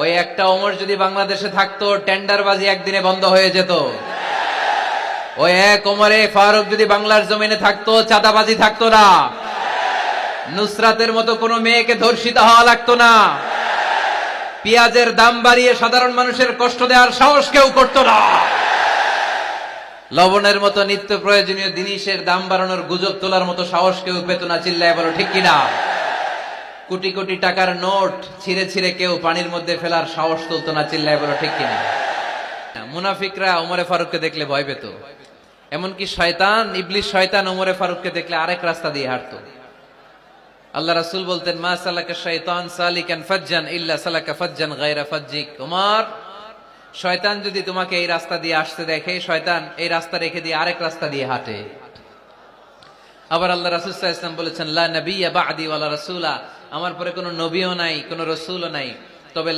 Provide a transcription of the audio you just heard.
ওই একটা ওমর যদি বাংলাদেশে থাকতো, টেন্ডারবাজি একদিনে বন্ধ হয়ে যেত। ওই এক ওমরে ফারুক যদি বাংলার জমিনে থাকতো, চাঁদাবাজি থাকতো না। নুসরাতের মতো কোনো মেয়েকে ধর্ষিত হওয়া লাগতো না। পেঁয়াজের দাম বাড়িয়ে সাধারণ মানুষের কষ্ট দেওয়ার সাহস কেউ করতো না। লবণের মতো নিত্য প্রয়োজনীয় জিনিসের দাম বাড়ানোর গুজব তোলার মতো সাহস কেউ পেত না। চিল্লায় বলো ঠিক কিনা? কোটি কোটি টাকার নোট ছিঁড়ে ছিঁড়ে কেউ পানির মধ্যে ফেলার সাহস তুলতো না। চিল্লায় বলো ঠিক কিনা? মুনাফিকরা ওমরে ফারুককে দেখলে ভয় পেত। এমনকি শয়তান, ইবলিস শয়তান ওমরে ফারুককে দেখলে আরেক রাস্তা দিয়ে হাঁটতো। আল্লাহ রাসূল বলতেন, মা সালাকা শাইতান সালিকান ফাজ্জান ইল্লা সালাকা ফাজ্জান গায়রা ফাজ্জিক। ওমর, শয়তান যদি তোমাকে এই রাস্তা দিয়ে আসতে দেখে, শয়তান এই রাস্তা রেখে দিয়ে আরেক রাস্তা দিয়ে হাঁটে। আবার আল্লাহ রাসূল সাল্লাল্লাহু আলাইহি ওয়াসাল্লাম বলেছেন, লা নাবিয়্যা বা'দি ওয়ালা রাসূলা, আমার পরে কোনো নবীও নাই, কোনো রাসূলও নাই, তবে